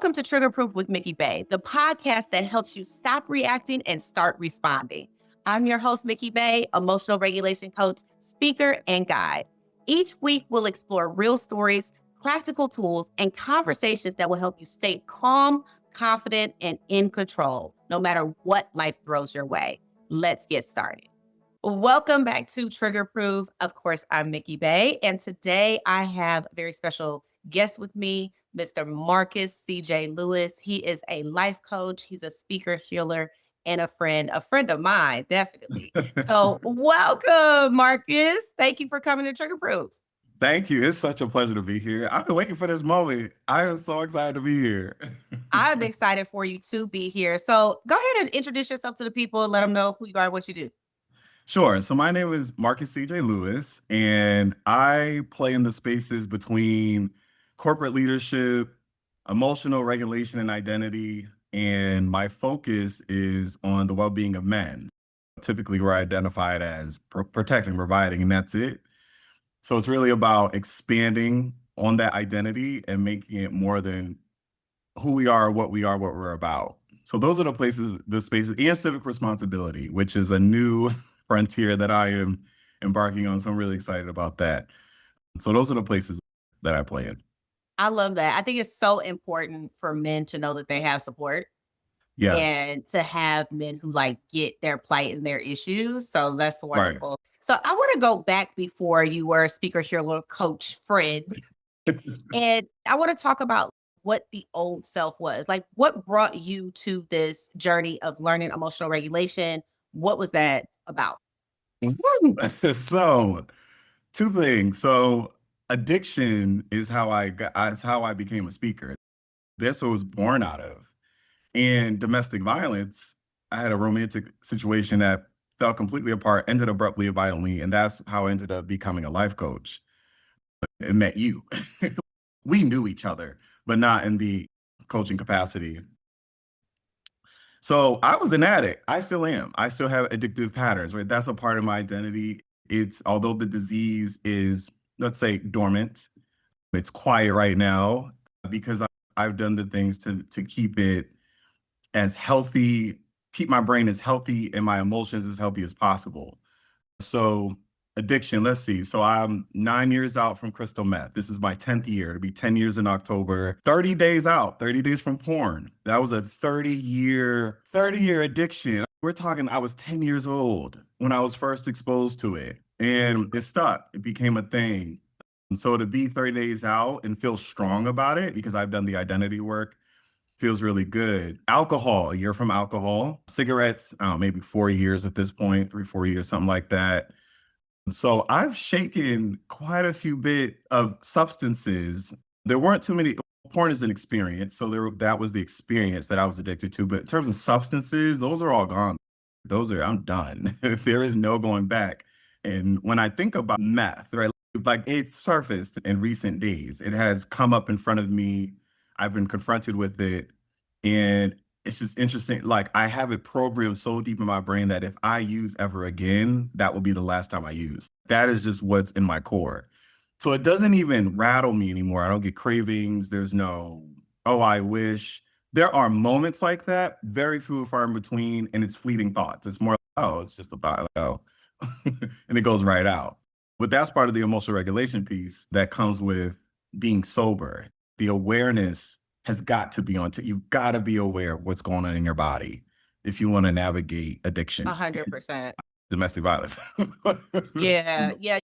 Welcome to Trigger Proof with Mikki Bey, the podcast that helps you stop reacting and start responding. I'm your host, Mikki Bey, emotional regulation coach, speaker, and guide. Each week, we'll explore real stories, practical tools, and conversations that will help you stay calm, confident, and in control, no matter what life throws your way. Let's get started. Welcome back to Trigger Proof. Of course, I'm Mikki Bey, and today I have a very special guest with me, Mr. Marcus C.J. Lewis. He is a life coach. He's a speaker, healer, and a friend of mine, definitely. So welcome, Marcus. Thank you for coming to Trigger Proof. Thank you. It's such a pleasure to be here. I've been waiting for this moment. I am so excited to be here. I'm excited for you to be here. So go ahead and introduce yourself to the people and let them know who you are and what you do. Sure. So my name is Marcus C.J. Lewis, and I play in the spaces between corporate leadership, emotional regulation and identity, and my focus is on the well-being of men. Typically, we're identified as protecting, providing, and that's it. So it's really about expanding on that identity and making it more than who we are, what we're about. So those are the places, the spaces, and civic responsibility, which is a new frontier that I am embarking on. So I'm really excited about that. So those are the places that I play in. I love that. I think it's so important for men to know that they have support Yes. and to have men who get their plight and their issues. So that's Right. wonderful. So I want to go back before you were a speaker, healer, coach, friend, and I want to talk about what the old self was. Like, what brought you to this journey of learning emotional regulation? What was that about? So two things. So addiction is how I became a speaker. That's what I was born out of. And domestic violence, I had a romantic situation that fell completely apart, ended abruptly and violently, and that's how I ended up becoming a life coach and met you. We knew each other, but not in the coaching capacity. So I was an addict. I still am. I still have addictive patterns, right? That's a part of my identity. It's although the disease is, let's say, dormant, it's quiet right now because I've done the things to keep it as healthy, keep my brain as healthy and my emotions as healthy as possible. So addiction, let's see. So I'm 9 years out from crystal meth. This is my 10th year. It'll be 10 years in October. 30 days out, 30 days from porn. That was a 30-year addiction. We're talking, I was 10 years old when I was first exposed to it. And it stuck. It became a thing. And so to be 30 days out and feel strong about it, because I've done the identity work, feels really good. Alcohol, a year from alcohol. Cigarettes, I don't know, maybe 4 years at this point, 3, 4 years, something like that. So I've shaken quite a few bit of substances. There weren't too many. Porn is an experience, so that was the experience that I was addicted to. But in terms of substances, those are all gone. I'm done. There is no going back. And when I think about meth, right, like it's surfaced in recent days. It has come up in front of me. I've been confronted with it. And it's just interesting. Like I have it programmed so deep in my brain that if I use ever again, that will be the last time I use. That is just what's in my core. So it doesn't even rattle me anymore. I don't get cravings. There's no, oh, I wish. There are moments like that, very few and far in between, and it's fleeting thoughts. It's more like, oh, it's just a thought, like, oh, and it goes right out. But that's part of the emotional regulation piece that comes with being sober. The awareness has got to be you've got to be aware of what's going on in your body if you want to navigate addiction, 100%. domestic violence. Yeah. Yeah.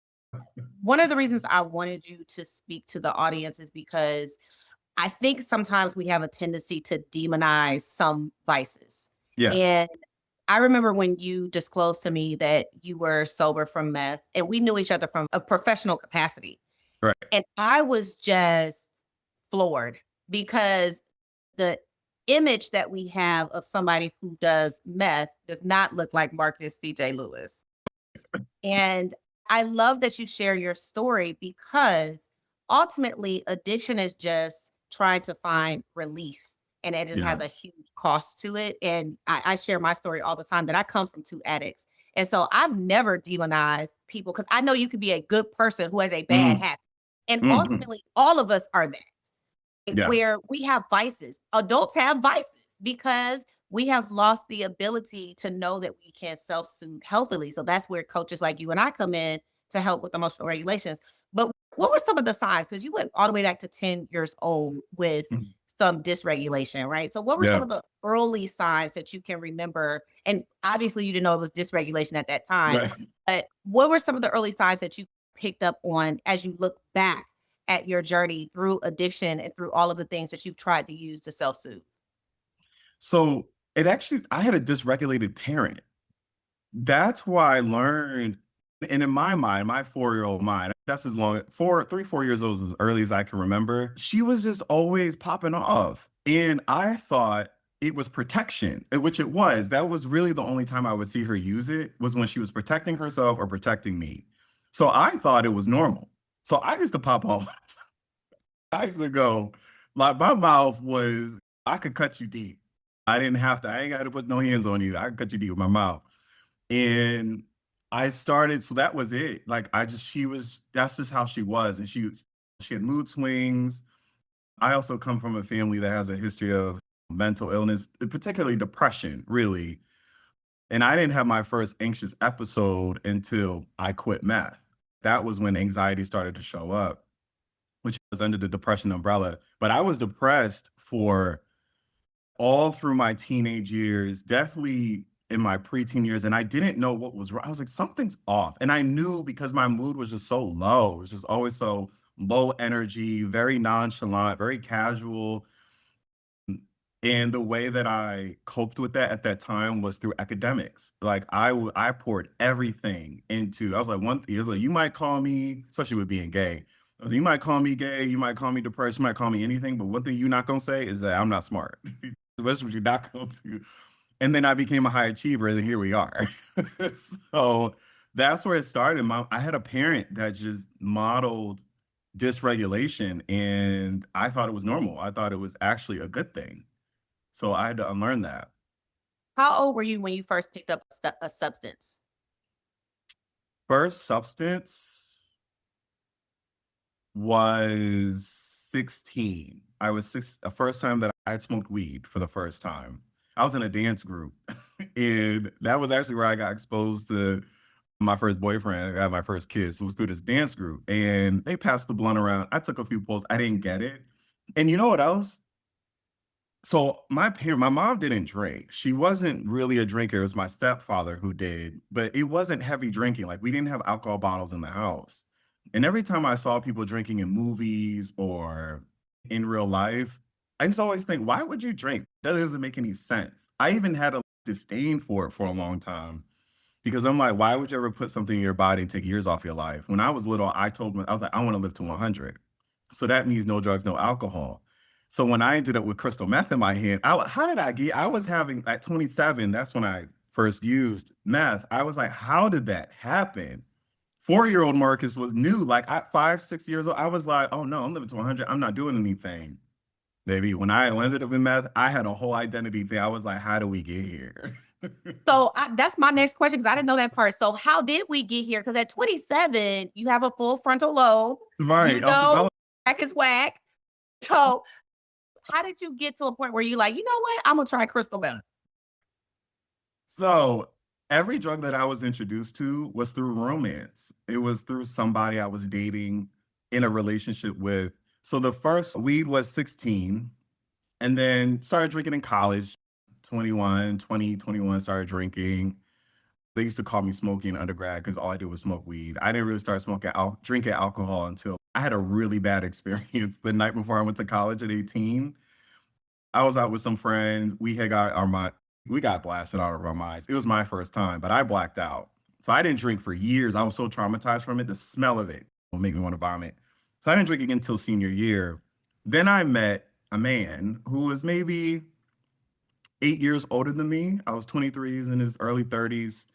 One of the reasons I wanted you to speak to the audience is because I think sometimes we have a tendency to demonize some vices. Yes. And I remember when you disclosed to me that you were sober from meth and we knew each other from a professional capacity. Right. And I was just floored because the image that we have of somebody who does meth does not look like Marcus C.J. Lewis. And I love that you share your story because ultimately addiction is just trying to find relief and it just has a Yes. huge cost to it. And I share my story all the time that I come from two addicts. And so I've never demonized people because I know you could be a good person who has a bad Mhm. habit. And Mhm. ultimately, all of us are that. Yes. where we have vices. Adults have vices because we have lost the ability to know that we can self-soothe healthily. So that's where coaches like you and I come in to help with emotional regulations. But what were some of the signs? Because you went all the way back to 10 years old with Mhm. some dysregulation, right? So what were some Yeah. of the early signs that you can remember? And obviously you didn't know it was dysregulation at that time, Right. but what were some of the early signs that you picked up on as you look back at your journey through addiction and through all of the things that you've tried to use to self-soothe? So it actually, I had a dysregulated parent. That's why I learned, and in my mind, my 4-year-old mind, that's as long, 4 years old, as early as I can remember. She was just always popping off. And I thought it was protection, which it was. That was really the only time I would see her use it, was when she was protecting herself or protecting me. So I thought it was normal. So I used to pop off. I used to go, like, my mouth was, I could cut you deep. I ain't got to put no hands on you. I could cut you deep with my mouth. And I started, so that was it. Like, that's just how she was. And she had mood swings. I also come from a family that has a history of mental illness, particularly depression, really. And I didn't have my first anxious episode until I quit meth. That was when anxiety started to show up, which was under the depression umbrella. But I was depressed for all through my teenage years, definitely in my preteen years, and I didn't know what was wrong. I was like, something's off. And I knew because my mood was just so low. It was just always so low energy, very nonchalant, very casual. And the way that I coped with that at that time was through academics. Like I poured everything into, I was like, he was like, you might call me, especially with being gay. I was like, you might call me gay, you might call me depressed, you might call me anything, but one thing you're not gonna say is that I'm not smart. That's what you're not going to. And then I became a high achiever, and here we are. So that's where it started. I had a parent that just modeled dysregulation, and I thought it was normal. I thought it was actually a good thing. So I had to unlearn that. How old were you when you first picked up a substance? First substance was 16. I was the first time that I had smoked weed for the first time. I was in a dance group, and that was actually where I got exposed to my first boyfriend. I got my first kiss. It was through this dance group, and they passed the blunt around. I took a few pulls. I didn't get it. And you know what else? So my mom didn't drink. She wasn't really a drinker. It was my stepfather who did, but it wasn't heavy drinking. Like, we didn't have alcohol bottles in the house. And every time I saw people drinking in movies or in real life, I used to always think, why would you drink? That doesn't make any sense. I even had a disdain for it for a long time. Because I'm like, why would you ever put something in your body and take years off your life? When I was little, I was like, I want to live to 100. So that means no drugs, no alcohol. So when I ended up with crystal meth in my hand, how did I get? I was having at 27. That's when I first used meth. I was like, how did that happen? 4-year-old Marcus was new. Like, at 5, 6 years old, I was like, oh no, I'm living to 100. I'm not doing anything, baby. When I ended up in meth, I had a whole identity thing. I was like, how do we get here? So that's my next question because I didn't know that part. So how did we get here? Because at 27, you have a full frontal lobe. You Right. know, whack is whack. So how did you get to a point where you like, you know what? I'm gonna try crystal meth. So every drug that I was introduced to was through romance. It was through somebody I was dating, in a relationship with. So the first weed was 16, and then started drinking in college, 21, 20, 21, started drinking. They used to call me Smokey in undergrad because all I did was smoke weed. I didn't really start drinking alcohol until I had a really bad experience the night before I went to college at 18. I was out with some friends. We got blasted out of our minds. It was my first time, but I blacked out. So I didn't drink for years. I was so traumatized from it. The smell of it will make me want to vomit. So I didn't drink again until senior year. Then I met a man who was maybe 8 years older than me. I was 23, he's in his early 30s,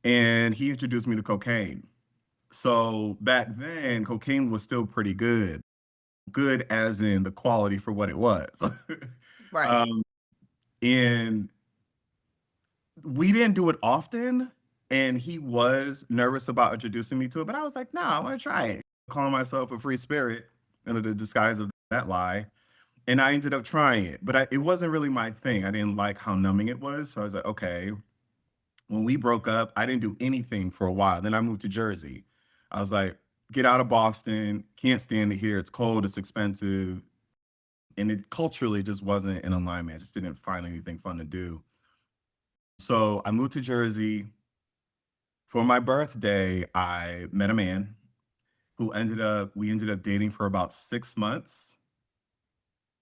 and he introduced me to cocaine. So back then, cocaine was still pretty good. Good as in the quality for what it was. Right. um, and we didn't do it often, and he was nervous about introducing me to it, but I was like, "No, I wanna try it." Calling myself a free spirit under the disguise of that lie. And I ended up trying it, but it wasn't really my thing. I didn't like how numbing it was. So I was like, okay. When we broke up, I didn't do anything for a while. Then I moved to Jersey. I was like, get out of Boston. Can't stand it here. It's cold. It's expensive. And it culturally just wasn't in alignment. I just didn't find anything fun to do. So I moved to Jersey. For my birthday, I met a man who we ended up dating for about 6 months.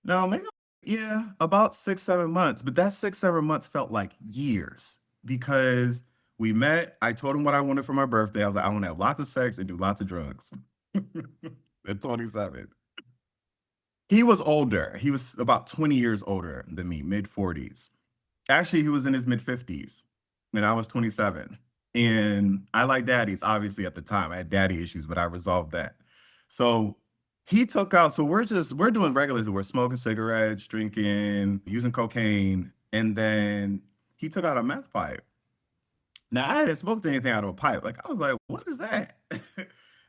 No, maybe, yeah, about 6, 7 months. But that 6, 7 months felt like years because we met. I told him what I wanted for my birthday. I was like, I want to have lots of sex and do lots of drugs at 27. He was older. He was about 20 years older than me, mid 40s. Actually, he was in his mid 50s and I was 27. And I like daddies, obviously, at the time. I had daddy issues, but I resolved that. So he took out, so we're doing regulars. We're smoking cigarettes, drinking, using cocaine. And then he took out a meth pipe. Now, I hadn't smoked anything out of a pipe. Like, I was like, what is that?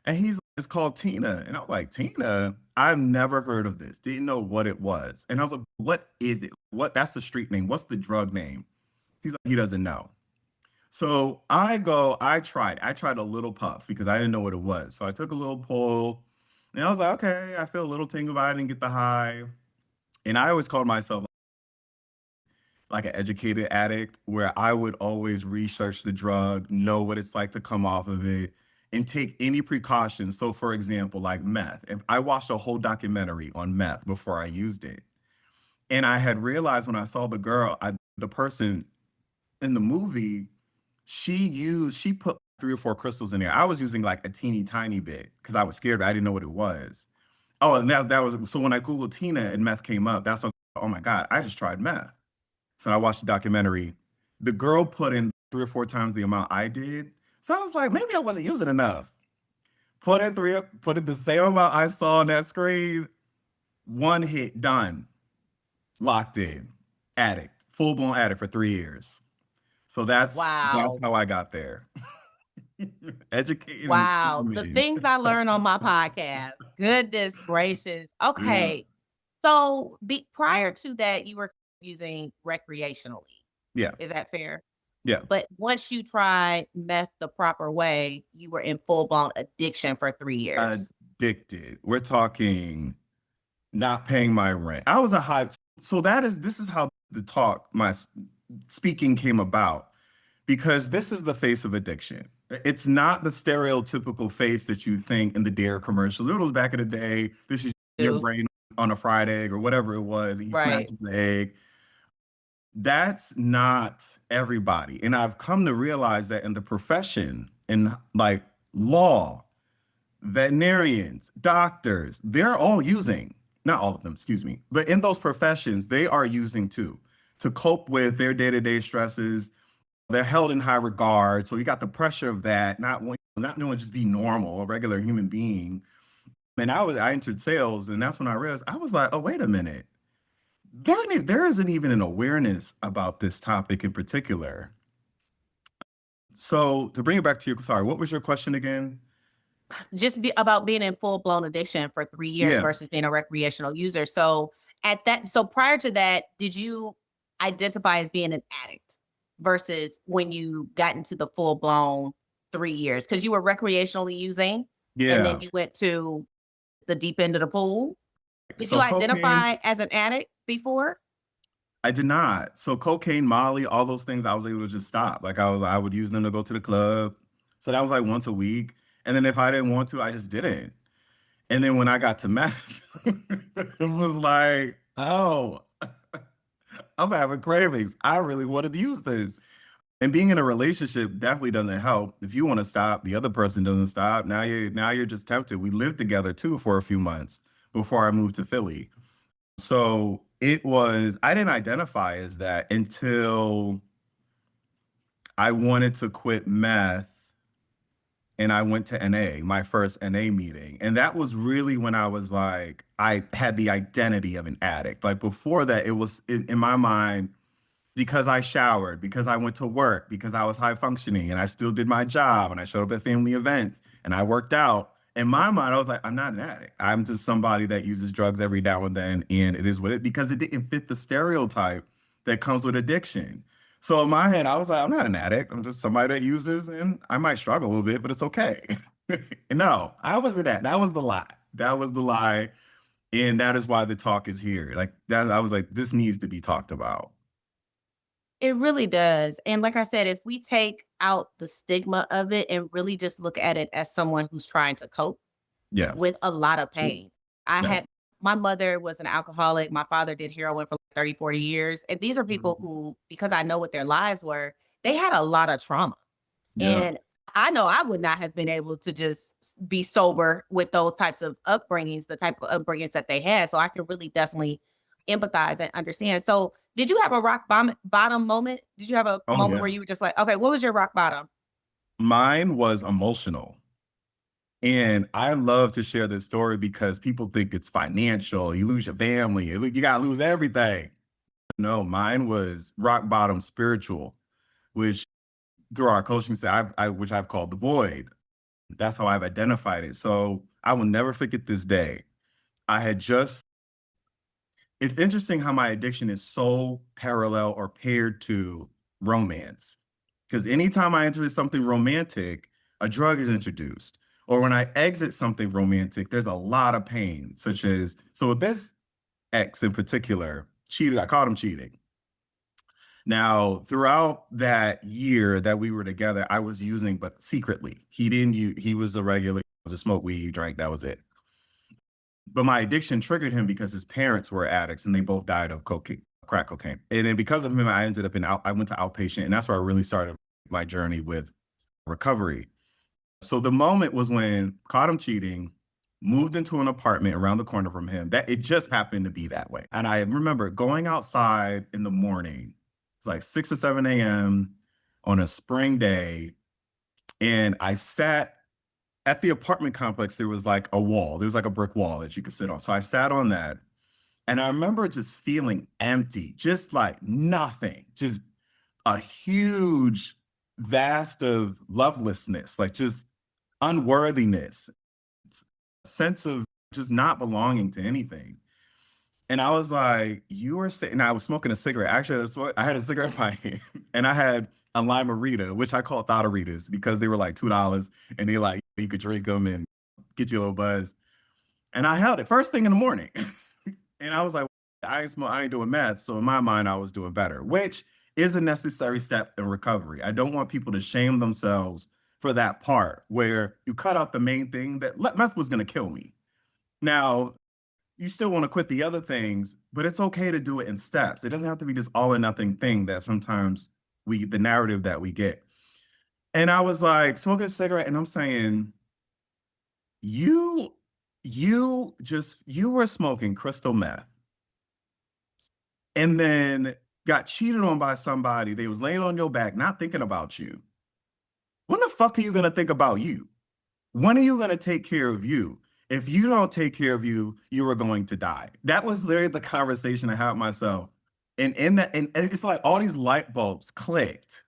And he's like, it's called Tina. And I was like, Tina? I've never heard of this. Didn't know what it was. And I was like, what is it? That's the street name. What's the drug name? He's like, he doesn't know. So I tried a little puff because I didn't know what it was. So I took a little pull and I was like, okay, I feel a little tingle, but I didn't get the high. And I always called myself like an educated addict where I would always research the drug, know what it's like to come off of it, and take any precautions. So, for example, like meth, if I watched a whole documentary on meth before I used it. And I had realized when I saw the person in the movie, she put 3 or 4 crystals in there. I was using like a teeny tiny bit because I was scared, but I didn't know what it was. Oh, and that was so when I Googled Tina and meth came up, that's when I was like, oh my God, I just tried meth. So I watched the documentary. The girl put in 3 or 4 times the amount I did. So I was like, maybe I wasn't using enough. Put in the same amount I saw on that screen. One hit, done, locked in, addict, full blown addict for 3 years. So that's Wow. how I got there. Educated and Wow. The experimenting. things I learn on my podcast. Goodness gracious. Yeah, Okay. So prior to that, you were using recreationally. yeah, Is that fair? yeah. But once you tried meth the proper way, you were in full blown addiction for 3 years. Addicted. We're talking not paying my rent. I was a high. So this is how the talk, speaking came about because this is the face of addiction. It's not the stereotypical face that you think in the Dare commercials. It was back in the day. This is your Too. brain on a fried egg or whatever it was. And he Right. smashes the egg. That's not everybody. And I've come to realize that in the profession, in like law, veterinarians, doctors, they're all using, not all of them, excuse me, but in those professions, they are using too to cope with their day-to-day stresses. They're held in high regard. So you got the pressure of that, not knowing just be normal, a regular human being. And I entered sales, and that's when I realized I was like, oh, wait a minute. There isn't even an awareness about this topic in particular. So to bring it back to you, sorry, what was your question again? Just about being in full blown addiction for 3 years Yeah, versus being a recreational user. So prior to that, did you identify as being an addict versus when you got into the full blown 3 years? Because you were recreationally using and then yeah. you went to the deep end of the pool. Did you So cocaine, identify as an addict before? I did not. So cocaine, Molly, all those things I was able to just stop. Like I would use them to go to the club. So that was like once a week. And then if I didn't want to, I just didn't. And then when I got to meth, it was like, oh, I'm having cravings. I really wanted to use this. And being in a relationship definitely doesn't help. If you want to stop, the other person doesn't stop. Now you're just tempted. We lived together too for a few months before I moved to Philly. So I didn't identify as that until I wanted to quit meth and I went to NA, my first NA meeting. And that was really when I was like, I had the identity of an addict. Like before that, it was in my mind, because I showered, because I went to work, because I was high functioning and I still did my job and I showed up at family events and I worked out. In my mind, I was like, I'm not an addict. I'm just somebody that uses drugs every now and then, and it is what it because it didn't fit the stereotype that comes with addiction. So in my head, I was like, I'm not an addict. I'm just somebody that uses, and I might struggle a little bit, but it's okay. No, I wasn't that. That was the lie. That was the lie. And that is why the talk is here. Like that, I was like, this needs to be talked about. It really does. And like I said, if we take out the stigma of it and really just look at it as someone who's trying to cope Yes. with a lot of pain. I had Yes. my mother was an alcoholic. My father did heroin for like 30, 40 years. And these are people Mhm. who, because I know what their lives were, they had a lot of trauma. Yeah. And I know I would not have been able to just be sober with those types of upbringings, the type of upbringings that they had. So I can really definitely empathize and understand. So, did you have a bottom moment? Did you have a Oh moment where yeah. you were just like, okay, what was your rock bottom? Mine was emotional. And I love to share this story because people think it's financial. You lose your family, you got to lose everything. No, mine was rock bottom spiritual, which through our coaching set, which I've called the void. That's how I've identified it. So I will never forget this day. I had just, it's interesting how my addiction is so parallel or paired to romance. Because anytime I enter something romantic, a drug is introduced. Or when I exit something romantic, there's a lot of pain, such as, so with this ex in particular, cheated, I caught him cheating. Now, throughout that year that we were together, I was using, but secretly. He didn't use, he was a regular, just smoked weed, drank, that was it. But my addiction triggered him because his parents were addicts and they both died of cocaine, crack cocaine. And then because of him, I ended up I went to outpatient, and that's where I really started my journey with recovery. So the moment was when caught him cheating, moved into an apartment around the corner from him. That it just happened to be that way. And I remember going outside in the morning. It's like 6 or 7 a.m. on a spring day. And I sat at the apartment complex. There was like a wall. There was like a brick wall that you could sit on. So I sat on that. And I remember just feeling empty, just like nothing, just a huge vast of lovelessness, like just unworthiness, sense of just not belonging to anything. And I was like, you were saying, and I was smoking a cigarette. Actually, I had a cigarette in my hand, and I had a limerita, which I call thotteritas because they were like $2 and they like, you could drink them and get you a little buzz. And I held it first thing in the morning. And I was like, I ain't doing meth. So in my mind, I was doing better, which is a necessary step in recovery. I don't want people to shame themselves for that part where you cut out the main thing that meth was going to kill me. Now, you still want to quit the other things, but it's okay to do it in steps. It doesn't have to be this all or nothing thing that sometimes the narrative that we get. And I was like smoking a cigarette and I'm saying, you, you were smoking crystal meth and then got cheated on by somebody. They was laying on your back, not thinking about you. When the fuck are you gonna think about you? When are you gonna take care of you? If you don't take care of you, you are going to die. That was literally the conversation I had with myself. And in that, and it's like all these light bulbs clicked.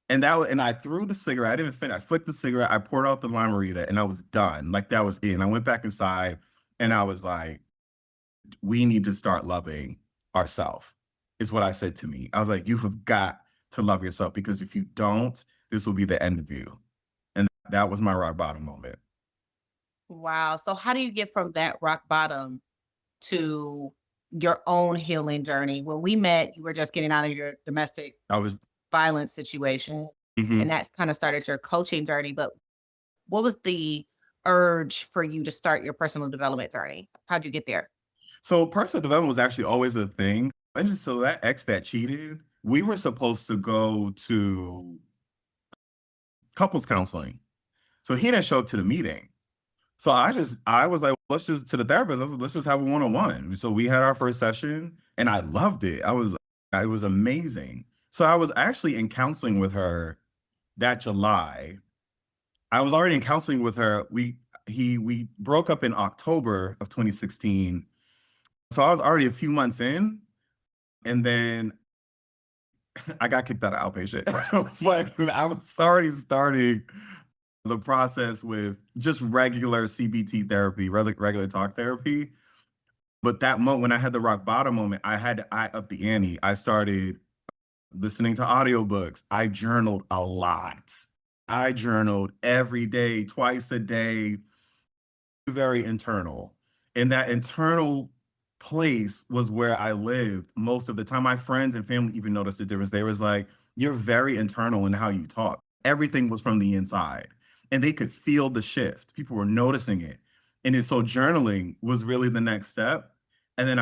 And I threw the cigarette. I didn't even finish. I flicked the cigarette. I poured out the limerita, and I was done. Like that was it. And I went back inside, and I was like, we need to start loving ourselves, is what I said to me. I was like, you have got to love yourself because if you don't, this will be the end of you. And that was my rock bottom moment. Wow. So, how do you get from that rock bottom to your own healing journey? When we met, you were just getting out of your domestic I was, violence situation, and mhm. that's kind of started your coaching journey. But what was the urge for you to start your personal development journey? How'd you get there? So personal development was actually always a thing. And just so that ex that cheated, we were supposed to go to couples counseling. So he didn't show up to the meeting. So I was like, let's just to the therapist. I was like, let's just have a one-on-one. So we had our first session and I loved it. It was amazing. So I was actually in counseling with her that July. I was already in counseling with her. We broke up in October of 2016. So I was already a few months in, and then I got kicked out of outpatient. But I was already starting the process with just regular CBT therapy, regular talk therapy. But that moment when I had the rock bottom moment, I upped the ante. I started listening to audiobooks. I journaled a lot. I journaled every day, twice a day, very internal. And that internal place was where I lived most of the time. My friends and family even noticed the difference. They was like, "You're very internal in how you talk." Everything was from the inside. And they could feel the shift. People were noticing it. So journaling was really the next step. And then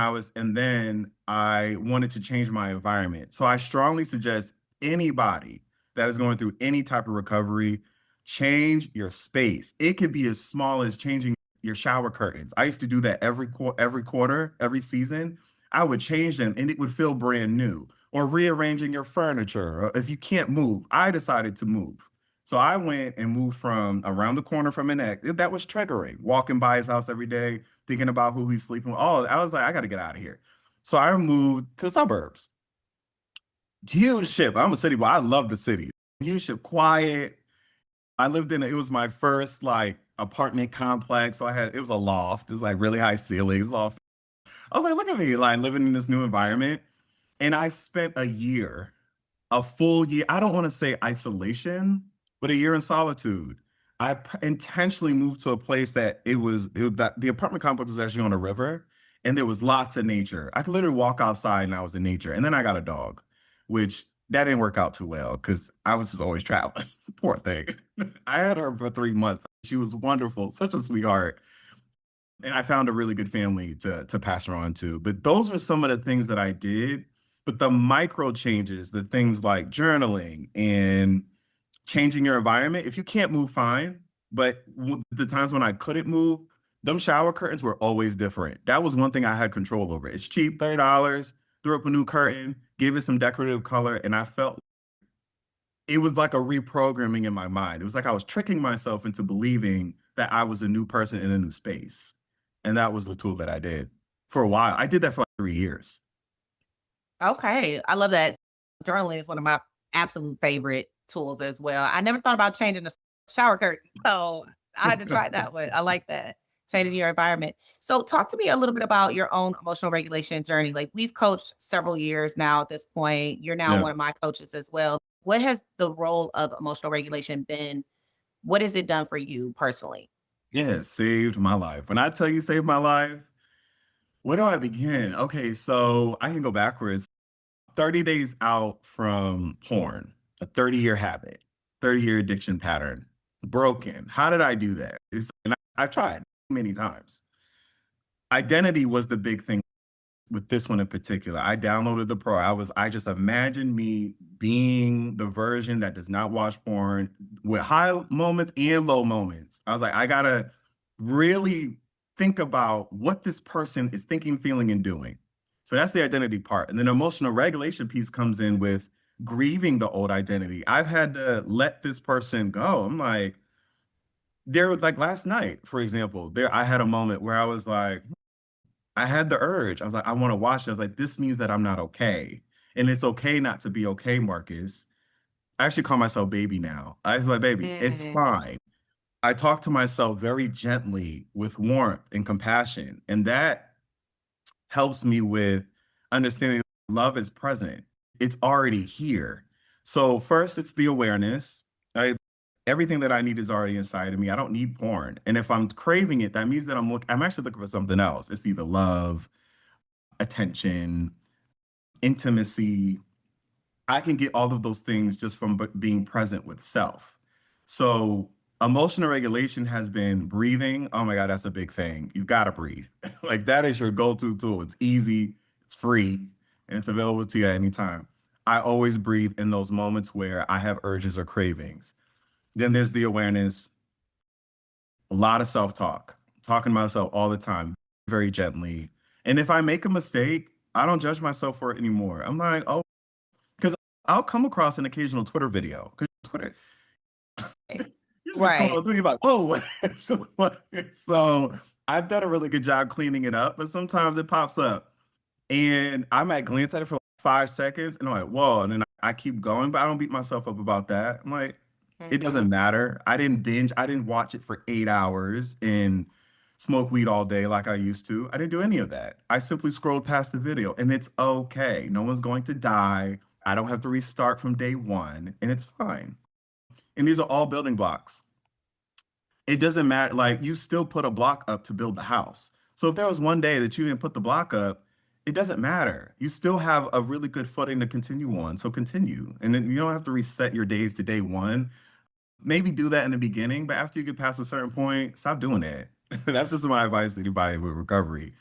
I wanted to change my environment. So I strongly suggest anybody that is going through any type of recovery, change your space. It could be as small as changing your shower curtains. I used to do that every quarter, every season. I would change them and it would feel brand new. Or rearranging your furniture. Or if you can't move, I decided to move. So I went and moved from around the corner from an ex. That was triggering. Walking by his house every day, thinking about who he's sleeping with. Oh, I was like, I got to get out of here. So I moved to the suburbs. Huge shift. I'm a city boy. I love the city. Huge shift, quiet. I lived in it was my first like apartment complex. So it was a loft. It was like really high ceilings. Loft. I was like, look at me, like living in this new environment. And I spent a full year. I don't want to say isolation, but a year in solitude. Intentionally moved to a place that that the apartment complex was actually on a river and there was lots of nature. I could literally walk outside and I was in nature. And then I got a dog, which that didn't work out too well because I was just always traveling. Poor thing. I had her for 3 months. She was wonderful, such a sweetheart. And I found a really good family to pass her on to. But those were some of the things that I did. But the micro changes, the things like journaling and changing your environment, if you can't move, fine. But the times when I couldn't move, them shower curtains were always different. That was one thing I had control over. It's cheap, $30, threw up a new curtain, gave it some decorative color, and I felt it was like a reprogramming in my mind. It was like I was tricking myself into believing that I was a new person in a new space. And that was the tool that I did for a while. I did that for like 3 years. Okay, I love that. Journaling is one of my absolute favorite tools as well. I never thought about changing the shower curtain, so I had to try that one. I like that, changing your environment. So talk to me a little bit about your own emotional regulation journey. Like, we've coached several years now at this point. You're now Yeah. one of my coaches as well. What has the role of emotional regulation been? What has it done for you personally? Yeah, it saved my life. When I tell you saved my life, where do I begin? Okay, so I can go backwards. 30 days out from porn, a 30-year habit, 30-year addiction pattern, broken. How did I do that? I've tried many times. Identity was the big thing with this one in particular. I downloaded the pro. I just imagined me being the version that does not watch porn with high moments and low moments. I was like, I gotta really think about what this person is thinking, feeling, and doing. So that's the identity part. And then emotional regulation piece comes in with grieving the old identity. I've had to let this person go. I'm like, there was like last night, for example, I had a moment where I was like, I had the urge. I was like, I want to watch it. I was like, this means that I'm not okay. And it's okay not to be okay, Marcus. I actually call myself baby now. I was like, baby, it's Mm. fine. I talk to myself very gently with warmth and compassion. And that helps me with understanding love is present. It's already here. So first it's the awareness. I, everything that I need is already inside of me. I don't need porn. And if I'm craving it, that means that I'm actually looking for something else. It's either love, attention, intimacy. I can get all of those things just from being present with self. So emotional regulation has been breathing. Oh my God, that's a big thing. You've got to breathe. Like that is your go-to tool. It's easy, it's free, and it's available to you at any time. I always breathe in those moments where I have urges or cravings. Then there's the awareness, a lot of self-talk, talking to myself all the time, very gently. And if I make a mistake, I don't judge myself for it anymore. I'm like, oh, because I'll come across an occasional Twitter video. Because Twitter, you just be Right. scrolling through, you're like, whoa. So I've done a really good job cleaning it up, but sometimes it pops up. And I might glance at it for like 5 seconds and I'm like, whoa. And then I keep going, but I don't beat myself up about that. I'm like, It doesn't matter. I didn't binge. I didn't watch it for 8 hours and smoke weed all day like I used to. I didn't do any of that. I simply scrolled past the video and it's okay. No one's going to die. I don't have to restart from day one and it's fine. And these are all building blocks. It doesn't matter. Like you still put a block up to build the house. So if there was one day that you didn't put the block up, it doesn't matter. You still have a really good footing to continue on. So continue. And then you don't have to reset your days to day one. Maybe do that in the beginning, but after you get past a certain point, stop doing that. That's just my advice to anybody with recovery.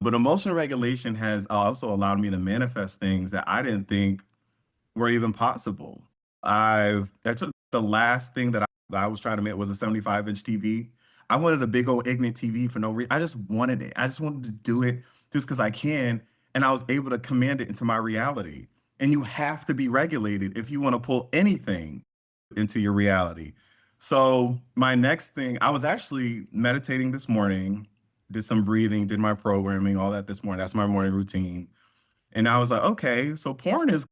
But emotional regulation has also allowed me to manifest things that I didn't think were even possible. I took the last thing that I was trying to make was a 75-inch TV. I wanted a big old Ignite TV for no reason. I just wanted it. I just wanted to do it just because I can. And I was able to command it into my reality. And you have to be regulated if you want to pull anything into your reality. So my next thing, I was actually meditating this morning, did some breathing, did my programming, all that this morning. That's my morning routine. And I was like, okay, so porn is,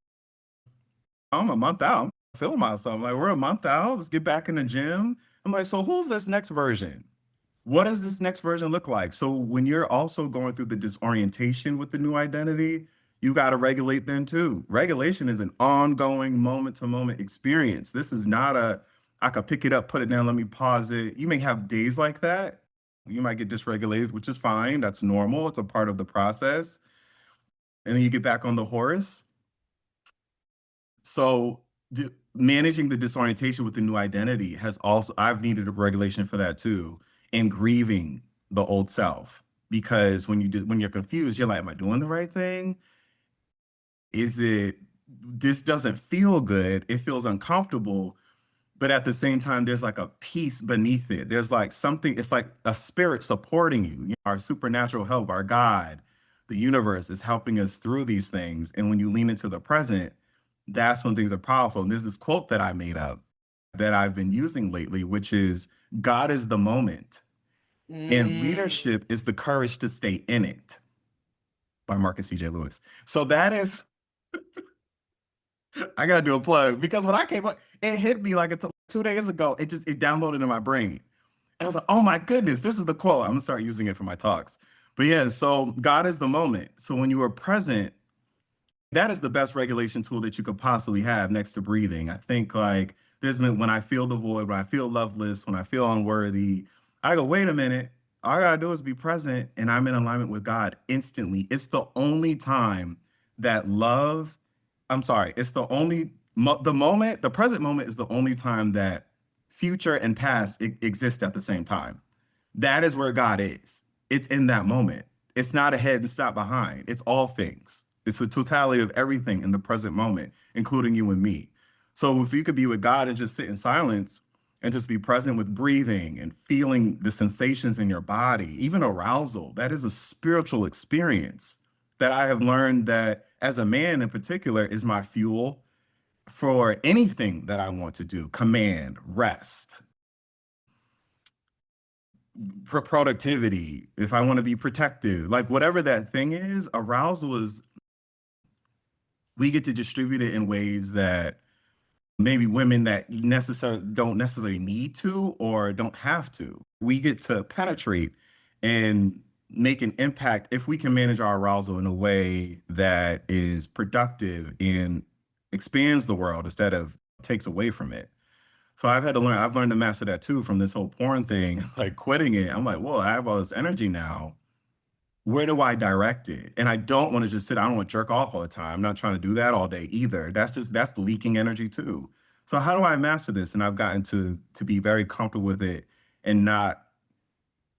I'm a month out. I'm feeling myself. Like, we're a month out. Let's get back in the gym. I'm like, so who's this next version? What does this next version look like? So when you're also going through the disorientation with the new identity, you got to regulate then too. Regulation is an ongoing moment to moment experience. This is not a, I could pick it up, put it down, let me pause it. You may have days like that. You might get dysregulated, which is fine. That's normal. It's a part of the process. And then you get back on the horse. So managing the disorientation with the new identity has also, I've needed a regulation for that too. And grieving the old self. Because when you're confused, you're like, am I doing the right thing? Is it, this doesn't feel good. It feels uncomfortable. But at the same time, there's like a peace beneath it. There's like something, it's like a spirit supporting you. You know, our supernatural help, our God, the universe is helping us through these things. And when you lean into the present, that's when things are powerful. And there's this quote that I made up that I've been using lately, which is God is the moment and leadership is the courage to stay in it, by Marcus C.J. Lewis. So that is, I gotta do a plug because when I came up, it hit me like it's 2 days ago. It downloaded in my brain. And I was like, oh my goodness, this is the quote. I'm gonna start using it for my talks. But yeah, so God is the moment. So when you are present, that is the best regulation tool that you could possibly have next to breathing. I think like there's been when I feel the void, when I feel loveless, when I feel unworthy, I go, wait a minute. All I gotta do is be present and I'm in alignment with God instantly. It's the only time that love, I'm sorry, it's the only, the moment, the present moment is the only time that future and past exist at the same time. That is where God is. It's in that moment. It's not ahead, it's not behind. It's all things. It's the totality of everything in the present moment, including you and me. So if you could be with God and just sit in silence and just be present with breathing and feeling the sensations in your body, even arousal, that is a spiritual experience that I have learned that as a man in particular is my fuel for anything that I want to do, command, rest, productivity, if I want to be protective, like whatever that thing is, arousal is, we get to distribute it in ways that maybe women that don't necessarily need to or don't have to. We get to penetrate and make an impact if we can manage our arousal in a way that is productive and expands the world instead of takes away from it. So I've learned to master that too from this whole porn thing, like quitting it. I'm like, whoa, I have all this energy now. Where do I direct it? And I don't want to just sit, I don't want to jerk off all the time. I'm not trying to do that all day either. That's leaking energy too. So how do I master this? And I've gotten to be very comfortable with it and not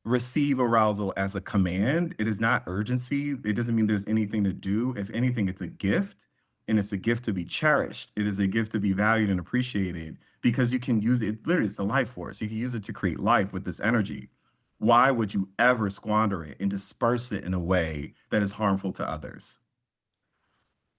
receive arousal as a command. It is not urgency. It doesn't mean there's anything to do. If anything, it's a gift and it's a gift to be cherished. It is a gift to be valued and appreciated because you can use it. Literally, it's a life force. You can use it to create life with this energy. Why would you ever squander it and disperse it in a way that is harmful to others?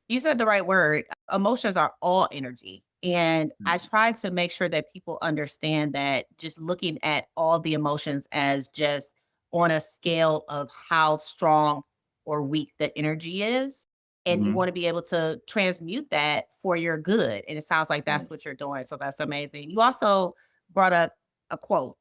You said the right word. Emotions are all energy. And I try to make sure that people understand that just looking at all the emotions as just on a scale of how strong or weak the energy is, and you want to be able to transmute that for your good. And it sounds like that's what you're doing. So that's amazing. You also brought up a quote.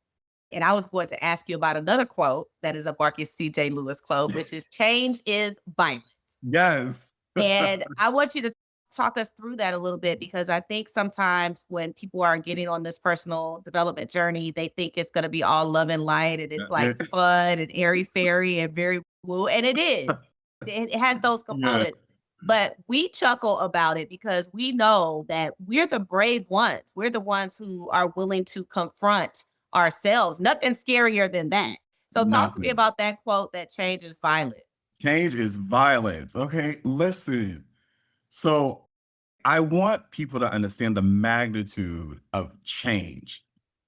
And I was going to ask you about another quote that is a Marcus C.J. Lewis quote, which is change is violence. Yes. And I want you to talk us through that a little bit, because I think sometimes when people are getting on this personal development journey, they think it's going to be all love and light and it's like fun and airy fairy and very woo. And it is. It has those components. But we chuckle about it because we know that we're the brave ones. We're the ones who are willing to confront ourselves. Nothing scarier than that. So talk to me about that quote, that change is violent. Change is violence. Okay, listen. So I want people to understand the magnitude of change.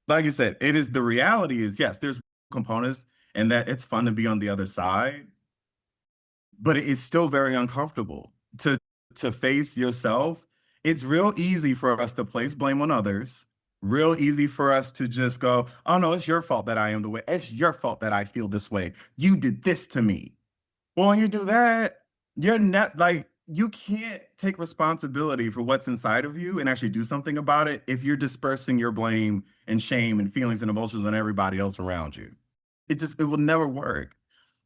Like you said, it is the reality is, yes, there's components and that it's fun to be on the other side, but it is still very uncomfortable to face yourself. It's real easy for us to place blame on others. Real easy for us to just go, oh no, it's your fault that I am the way. It's your fault that I feel this way. You did this to me. Well, when you do that, you're not like you can't take responsibility for what's inside of you and actually do something about it if you're dispersing your blame and shame and feelings and emotions on everybody else around you. It will never work.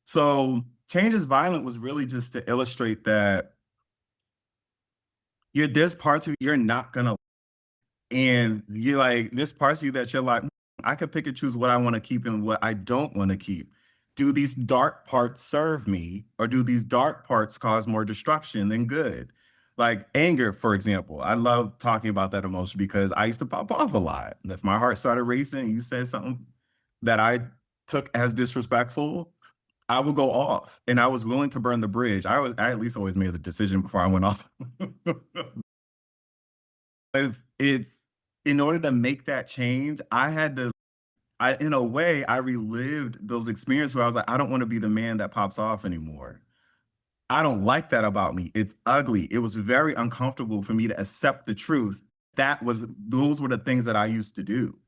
So change is violent was really just to illustrate that there's parts of you you're not gonna, and you're like, there's parts of you that you're like, I could pick and choose what I want to keep and what I don't want to keep. Do these dark parts serve me, or do these dark parts cause more destruction than good? Like anger, for example. I love talking about that emotion because I used to pop off a lot. If my heart started racing and you said something that I took as disrespectful, I would go off, and I was willing to burn the bridge. I at least always made the decision before I went off. It's in order to make that change, I had to in a way, I relived those experiences where I was like, I don't want to be the man that pops off anymore. I don't like that about me. It's ugly. It was very uncomfortable for me to accept the truth. Those were the things that I used to do.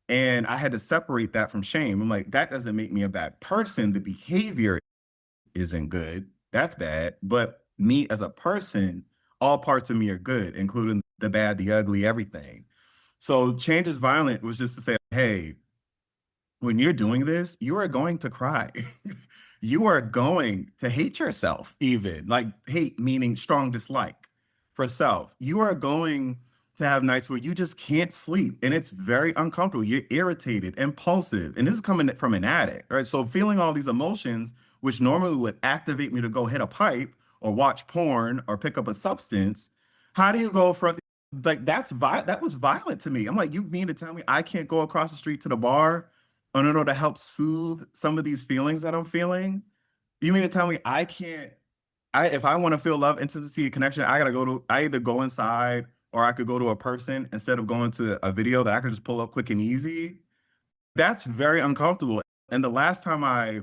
And I had to separate that from shame. I'm like, that doesn't make me a bad person. The behavior isn't good. That's bad. But me as a person, all parts of me are good, including the bad, the ugly, everything. So change is violent was just to say, hey, when you're doing this, you are going to cry. You are going to hate yourself, even like hate meaning strong dislike for self. You are going to have nights where you just can't sleep and it's very uncomfortable. You're irritated, impulsive, and this is coming from an addict, right? So feeling all these emotions, which normally would activate me to go hit a pipe or watch porn or pick up a substance. How do you go from like that was violent to me. I'm like, you mean to tell me I can't go across the street to the bar in order to help soothe some of these feelings that I'm feeling? You mean to tell me I can't, if I want to feel love, intimacy, and connection, I either go inside or I could go to a person instead of going to a video that I could just pull up quick and easy? That's very uncomfortable. And the last time I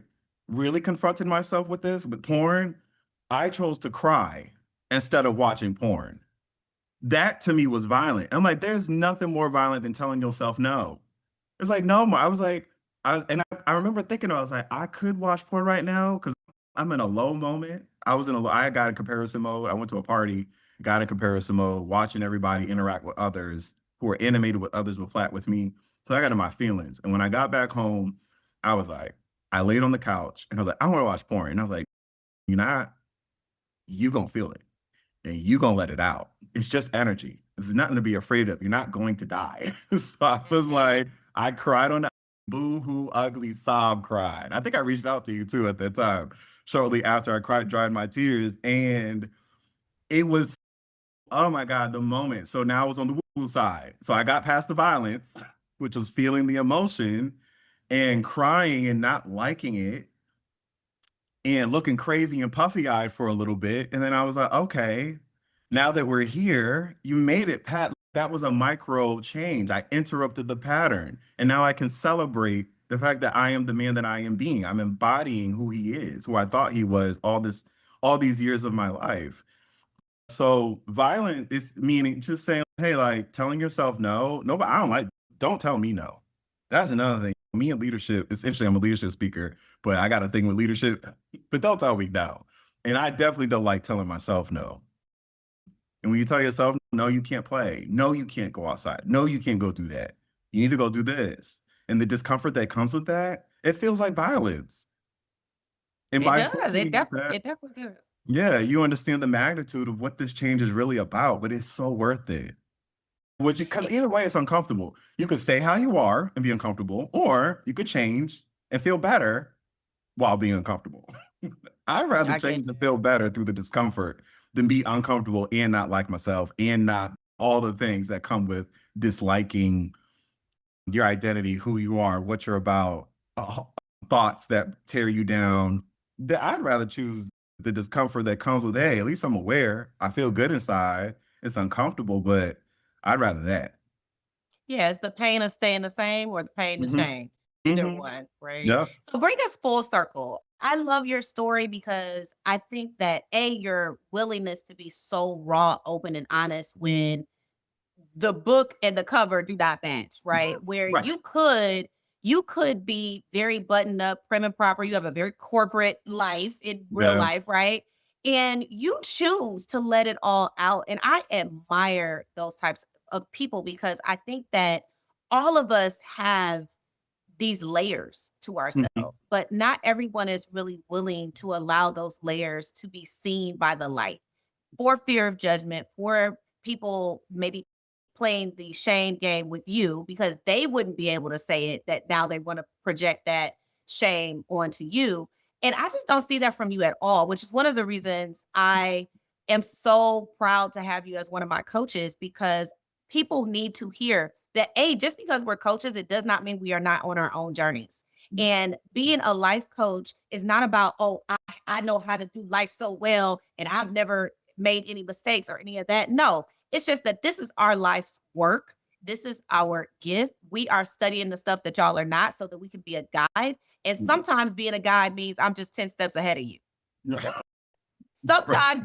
really confronted myself with this, with porn, I chose to cry instead of watching porn. That to me was violent. I'm like, there's nothing more violent than telling yourself no. It's like, no more. I was like, I remember thinking, I was like, I could watch porn right now because I'm in a low moment. I got in comparison mode. I went to a party, got in comparison mode, watching everybody interact with others who were animated with others were flat with me. So I got in my feelings. And when I got back home, I was like, I laid on the couch and I was like, I want to watch porn. And I was like, you not, you gonna feel it and you gonna let it out. It's just energy. There's nothing to be afraid of. You're not going to die. So I was like, I cried on the boo-hoo ugly sob cried. I think I reached out to you too at that time, shortly after I dried my tears. And it was, oh my God, the moment. So now I was on the woo side. So I got past the violence, which was feeling the emotion and crying and not liking it and looking crazy and puffy eyed for a little bit. And then I was like, okay, now that we're here, you made it, Pat. That was a micro change. I interrupted the pattern. And now I can celebrate the fact that I am the man that I am being. I'm embodying who he is, who I thought he was all these years of my life. So violent is meaning just saying, hey, like telling yourself no, but I don't like, don't tell me no. That's another thing. Me and leadership, essentially, I'm a leadership speaker, but I got a thing with leadership, but don't tell me no. And I definitely don't like telling myself no. And when you tell yourself, no, you can't play. No, you can't go outside. No, you can't go do that. You need to go do this. And the discomfort that comes with that, it feels like violence. And It by does. taking that, It definitely does. yeah, you understand the magnitude of what this change is really about, but it's so worth it. Which, because It, either way, it's uncomfortable. You could stay how you are and be uncomfortable, or you could change and feel better while being uncomfortable. I'd rather I get change and that. feel better through the discomfort than be uncomfortable and not like myself and not all the things that come with disliking your identity, who you are, what you're about, thoughts that tear you down. I'd rather choose the discomfort that comes with, hey, at least I'm aware. I feel good inside. It's uncomfortable, but I'd rather that. Yeah, it's the pain of staying the same or the pain to Hmm. change. Either Hmm. one, right? Yep. So bring us full circle. I love your story because I think that your willingness to be so raw, open, and honest when the book and the cover do not match, right? Where Right. you could be very buttoned up, prim and proper. You have a very corporate life in real Yes. life, right? And you choose to let it all out. And I admire those types of people because I think that all of us have these layers to Mhm. ourselves, but not everyone is really willing to allow those layers to be seen by the light for fear of judgment, for people maybe playing the shame game with you because they wouldn't be able to say it, that now they want to project that shame onto you. And I just don't see that from you at all, which is one of the reasons I am so proud to have you as one of my coaches because people need to hear that just because we're coaches, it does not mean we are not on our own journeys. And being a life coach is not about, oh, I know how to do life so well and I've never made any mistakes or any of that. No, it's just that this is our life's work. This is our gift. We are studying the stuff that y'all are not so that we can be a guide. And sometimes being a guide means I'm just 10 steps ahead of you. Right. Sometimes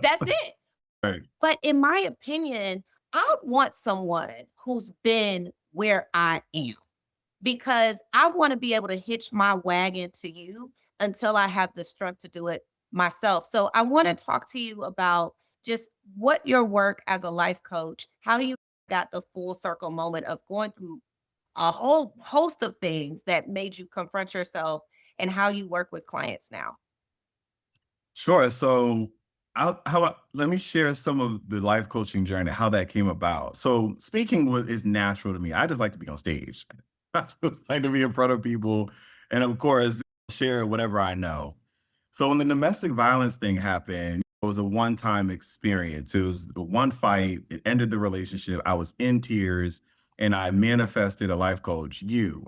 that's it. Right. But in my opinion, I want someone who's been where I am because I want to be able to hitch my wagon to you until I have the strength to do it myself. So I want to talk to you about just what your work as a life coach, how you got the full circle moment of going through a whole host of things that made you confront yourself and how you work with clients now. Sure. So let me share some of the life coaching journey, how that came about. So speaking is natural to me. I just like to be on stage. I just like to be in front of people and of course share whatever I know. So when the domestic violence thing happened, it was a one-time experience. It was the one fight, it ended the relationship. I was in tears and I manifested a life coach.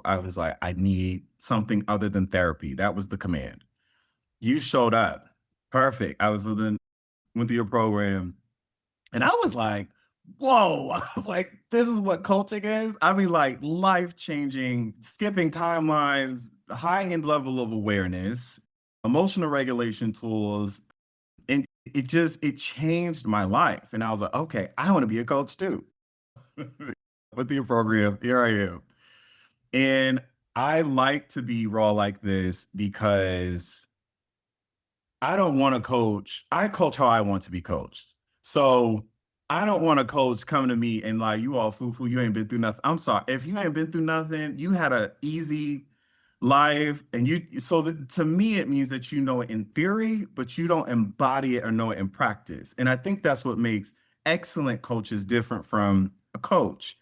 I was like, I need something other than therapy. That was the command. You showed up. Perfect. I was went through your program and I was like, whoa. I was like, this is what coaching is. I mean, like life-changing, skipping timelines, high-end level of awareness, emotional regulation tools. And it changed my life. And I was like, okay, I want to be a coach too. With your program, here I am. And I like to be raw like this because I don't want to coach. I coach how I want to be coached. So I don't want a coach coming to me and like, you all foo-foo, you ain't been through nothing. I'm sorry. If you ain't been through nothing, you had a easy life and to me, it means that you know it in theory, but you don't embody it or know it in practice. And I think that's what makes excellent coaches different from a coach.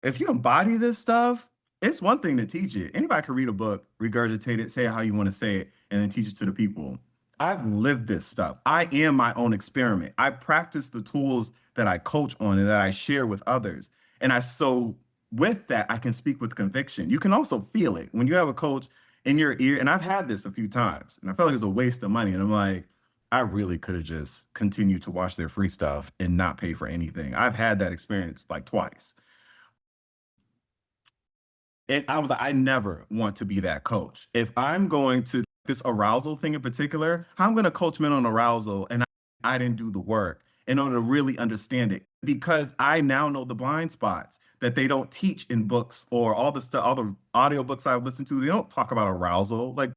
If you embody this stuff, it's one thing to teach it. Anybody can read a book, regurgitate it, say it how you want to say it, and then teach it to the people. I've lived this stuff. I am my own experiment. I practice the tools that I coach on and that I share with others. And with that, I can speak with conviction. You can also feel it when you have a coach in your ear. And I've had this a few times, and I felt like it's a waste of money. And I'm like, I really could have just continued to watch their free stuff and not pay for anything. I've had that experience like twice. And I was like, I never want to be that coach. If I'm going to this arousal thing in particular, how I'm going to coach men on arousal and I didn't do the work in order to really understand it because I now know the blind spots that they don't teach in books or all the stuff, all the audiobooks I've listened to, they don't talk about arousal. Like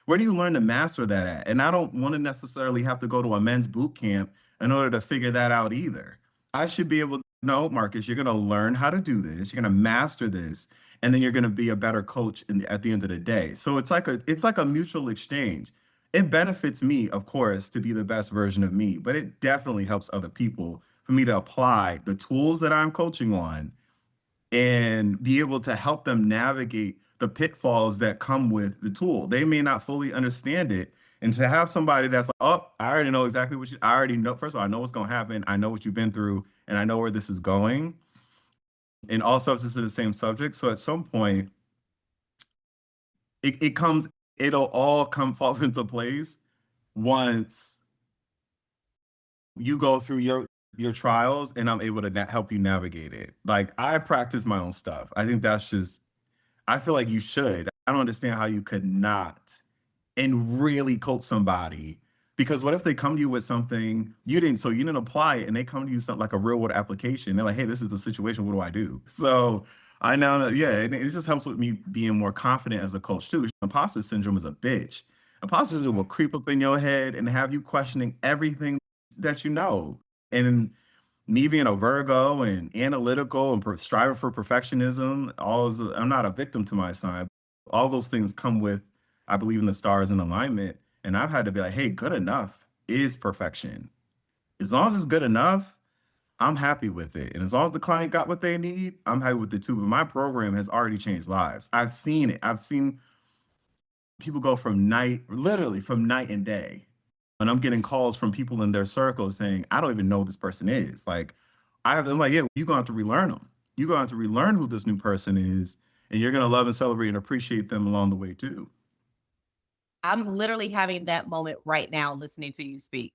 Where do you learn to master that at? And I don't want to necessarily have to go to a men's boot camp in order to figure that out either. I should be able to know, Marcus, you're going to learn how to do this. You're going to master this, and then you're going to be a better coach at the end of the day. So it's like a mutual exchange. It benefits me, of course, to be the best version of me, but it definitely helps other people for me to apply the tools that I'm coaching on and be able to help them navigate the pitfalls that come with the tool. They may not fully understand it. And to have somebody that's like, oh, I already know exactly I already know, first of all, I know what's going to happen. I know what you've been through and I know where this is going. And all subjects are the same subject. So at some point, it comes, it'll all come fall into place once you go through your trials and I'm able to help you navigate it. Like I practice my own stuff. I think that's just I feel like you should. I don't understand how you could not and really coach somebody because what if they come to you with something so you didn't apply it and they come to you something like a real world application. They're like, hey, this is the situation. What do I do? So I now know, yeah, and it just helps with me being more confident as a coach too. Imposter syndrome is a bitch. Imposter syndrome will creep up in your head and have you questioning everything that you know. And me being a Virgo and analytical and striving for perfectionism, I'm not a victim to my sign. All those things come with, I believe in the stars in alignment. And I've had to be like, hey, good enough is perfection. As long as it's good enough, I'm happy with it. And as long as the client got what they need, I'm happy with it too. But my program has already changed lives. I've seen it. I've seen people go literally from night and day. And I'm getting calls from people in their circle saying, I don't even know who this person is. Like, I'm like, yeah, you're going to have to relearn them. You're going to have to relearn who this new person is. And you're going to love and celebrate and appreciate them along the way too. I'm literally having that moment right now listening to you speak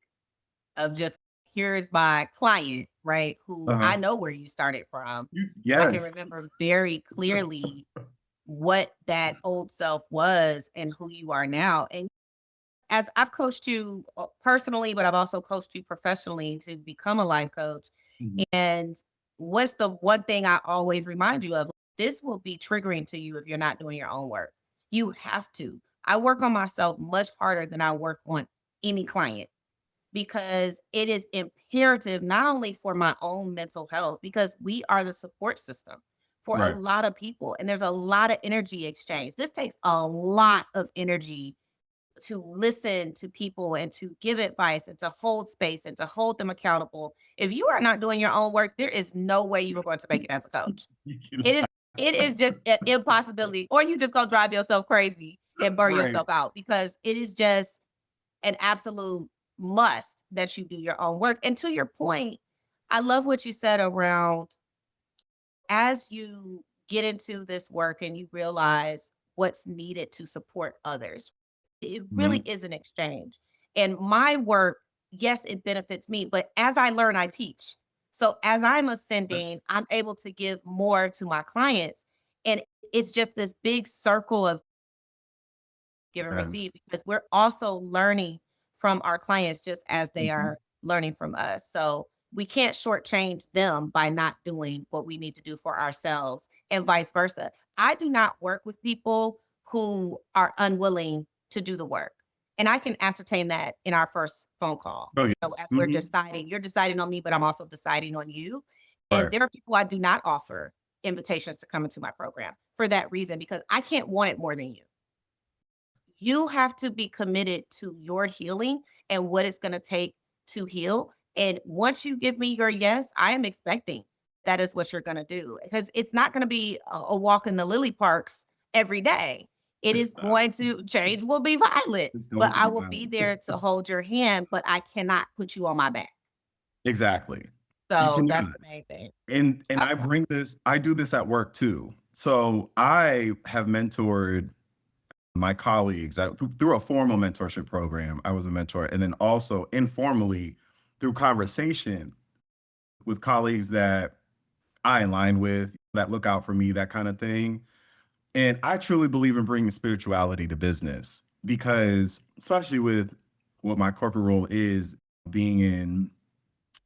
of just here's my client, right? Who Uh-huh. I know where you started from. I can Yes. remember very clearly what that old self was and who you are now. And as I've coached you personally, but I've also coached you professionally to become a life coach. Mhm. And what's the one thing I always remind you of? This will be triggering to you if you're not doing your own work. You have to. I work on myself much harder than I work on any client because it is imperative not only for my own mental health, because we are the support system for a Right. lot of people and there's a lot of energy exchange. This takes a lot of energy to listen to people and to give advice and to hold space and to hold them accountable. If you are not doing your own work, there is no way you are going to make it as a coach. It is it is just an impossibility. Or you just go drive yourself crazy and burn Right. yourself out because it is just an absolute must that you do your own work. And to your point, I love what you said around as you get into this work and you realize what's needed to support others, it really Mhm. is an exchange. And my work, yes, it benefits me, but as I learn, I teach. So as I'm ascending, That's, I'm able to give more to my clients. And it's just this big circle of give and receive that's, because we're also learning from our clients just as they mhm. are learning from us. So we can't shortchange them by not doing what we need to do for ourselves and vice versa. I do not work with people who are unwilling to do the work. And I can ascertain that in our first phone call. Oh, yeah. So as we're Mhm. deciding, you're deciding on me, but I'm also deciding on you. And Right. there are people I do not offer invitations to come into my program for that reason, because I can't want it more than you. You have to be committed to your healing and what it's going to take to heal. And once you give me your yes, I am expecting that is what you're going to do because it's not going to be a walk in the lily parks every day. It is It's not. going to change, will be violent, It's but going to I be will be violent. there to hold your hand, but I cannot put you on my back. Exactly. You So that's cannot. the main thing. And Uh, I do this at work too. So I have mentored my colleagues through a formal mentorship program. I was a mentor, and then also informally through conversation with colleagues that I align with, that look out for me, that kind of thing. And I truly believe in bringing spirituality to business because, especially with what my corporate role is, being in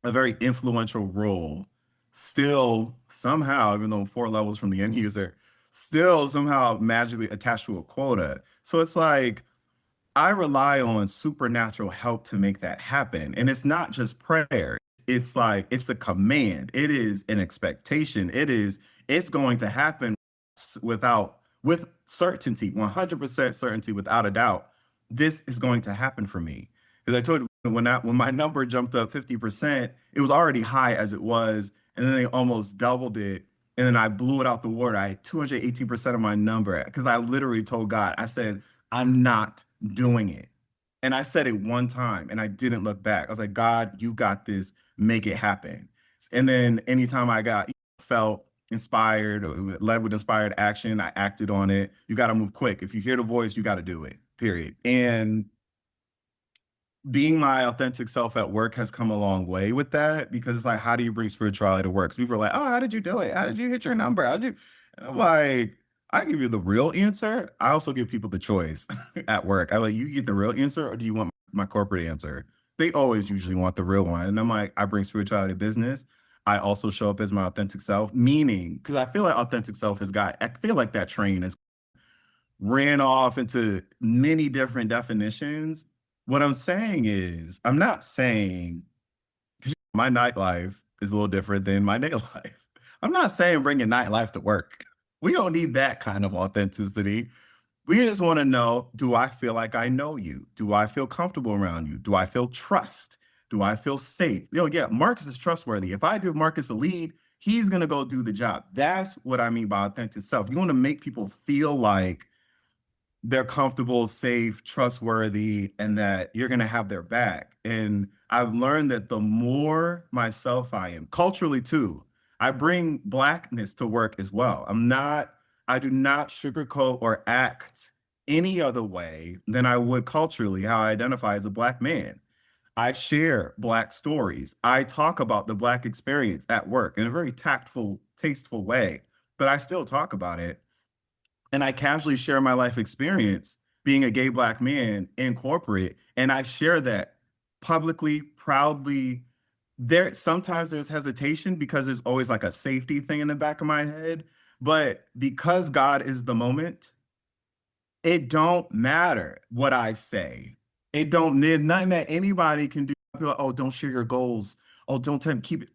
a very influential role, still somehow, even though 4 levels from the end user, still somehow magically attached to a quota. So it's like I rely on supernatural help to make that happen. And it's not just prayer. It's like it's a command. It is an expectation. It's going to happen with certainty, 100% certainty, without a doubt. This is going to happen for me. Because I told you when my number jumped up 50%, it was already high as it was, and then they almost doubled it. And then I blew it out the water. I had 218% of my number because I literally told God, I said, I'm not doing it. And I said it one time and I didn't look back. I was like, God, you got this, make it happen. And then anytime I felt inspired or led with inspired action, I acted on it. You got to move quick. If you hear the voice, you got to do it, period. And being my authentic self at work has come a long way with that, because it's like, how do you bring spirituality to work? So people are like, oh, how did you do it? How did you hit your number? How did you? And I'm like, I give you the real answer. I also give people the choice at work. I'm like, you get the real answer or do you want my corporate answer? They always usually want the real one. And I'm like, I bring spirituality to business. I also show up as my authentic self, meaning, because I feel like authentic self I feel like that train has ran off into many different definitions. What I'm saying is, I'm not saying my nightlife is a little different than my day life. I'm not saying bring your nightlife to work. We don't need that kind of authenticity. We just want to know, do I feel like I know you? Do I feel comfortable around you? Do I feel trust? Do I feel safe? Yeah, Marcus is trustworthy. If I give Marcus a lead, he's going to go do the job. That's what I mean by authentic self. You want to make people feel like they're comfortable, safe, trustworthy, and that you're going to have their back. And I've learned that the more myself I am, culturally too, I bring blackness to work as well. I do not sugarcoat or act any other way than I would culturally, how I identify as a black man. I share black stories. I talk about the black experience at work in a very tactful, tasteful way, but I still talk about it, and I casually share my life experience being a gay black man in corporate, and I share that publicly, proudly. Sometimes there's hesitation because there's always like a safety thing in the back of my head, but because God is the moment, it don't matter what I say. It don't need nothing that anybody can do. People are like, oh, don't share your goals. Oh, don't tell keep it.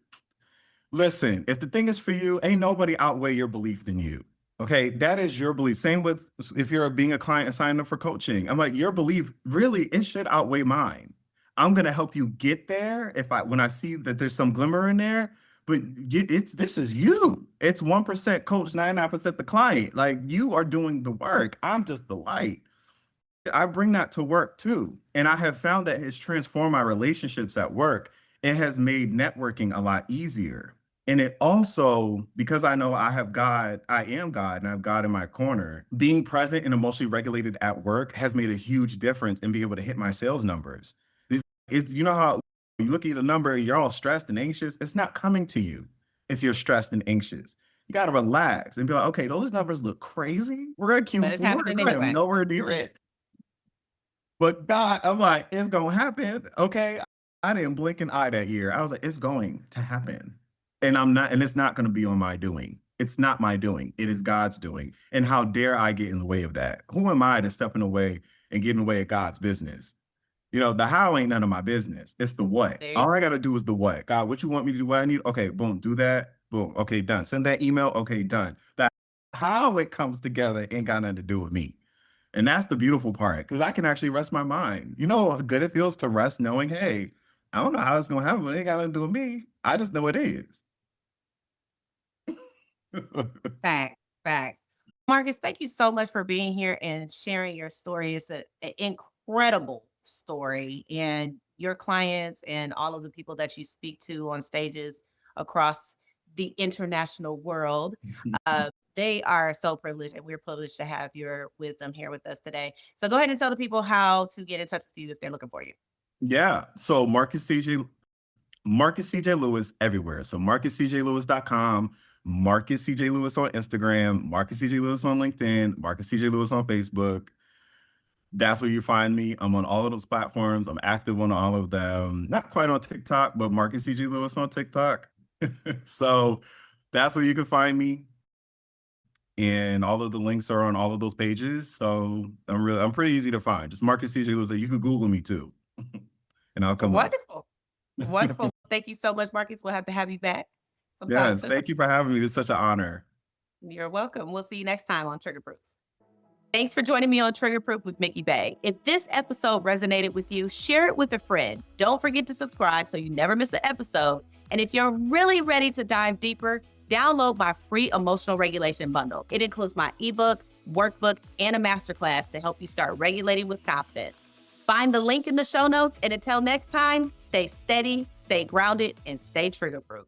Listen, if the thing is for you, ain't nobody outweigh your belief than you. Okay, that is your belief. Same with if you're being a client and signing up for coaching. I'm like, your belief really, it should outweigh mine. I'm gonna help you get there when I see that there's some glimmer in there. But this is you. It's 1% coach, 99% the client. Like, you are doing the work. I'm just the light. I bring that to work too. And I have found that it's transformed my relationships at work. It has made networking a lot easier. And it also, because I know I am God, and I have God in my corner, being present and emotionally regulated at work has made a huge difference in being able to hit my sales numbers. You know how you look at the number, you're all stressed and anxious. It's not coming to you if you're stressed and anxious. You got to relax and be like, okay, those numbers look crazy. We're at But it's Q4. happening I am anyway. nowhere near it. But God, I'm like, it's gonna happen. Okay. I didn't blink an eye that year. I was like, it's going to happen. And it's not gonna be on my doing. It's not my doing. It is God's doing. And how dare I get in the way of that? Who am I to step in the way and get in the way of God's business? The how ain't none of my business. It's the what. All I gotta do is the what. God, what you want me to do? What I need? Okay, boom, do that. Boom. Okay, done. Send that email. Okay, done. That how it comes together ain't got nothing to do with me. And that's the beautiful part, because I can actually rest my mind. You know how good it feels to rest knowing, hey, I don't know how it's gonna happen, but it ain't got nothing to do with me. I just know it is. Facts, facts. Marcus, thank you so much for being here and sharing your story. It's an incredible story, and your clients and all of the people that you speak to on stages across the international world. They are so privileged, and we're privileged to have your wisdom here with us today. So go ahead and tell the people how to get in touch with you if they're looking for you. Yeah. So Marcus CJ Lewis everywhere. So MarcusCJLewis.com, Marcus CJ Lewis on Instagram, Marcus CJ Lewis on LinkedIn, Marcus CJ Lewis on Facebook. That's where you find me. I'm on all of those platforms. I'm active on all of them. Not quite on TikTok, but Marcus CJ Lewis on TikTok. So that's where you can find me. And all of the links are on all of those pages. So I'm pretty easy to find. Just Marcus CJ Lewis. You could Google me too, and I'll come up. Wonderful. Wonderful. Thank you so much, Marcus. We'll have to have you back sometime Yes, soon. thank you for having me. It's such an honor. You're welcome. We'll see you next time on Trigger Proof. Thanks for joining me on Trigger Proof with Mikki Bey. If this episode resonated with you, share it with a friend. Don't forget to subscribe so you never miss an episode. And if you're really ready to dive deeper, download my free emotional regulation bundle. It includes my ebook, workbook, and a masterclass to help you start regulating with confidence. Find the link in the show notes. And until next time, stay steady, stay grounded, and stay trigger proof.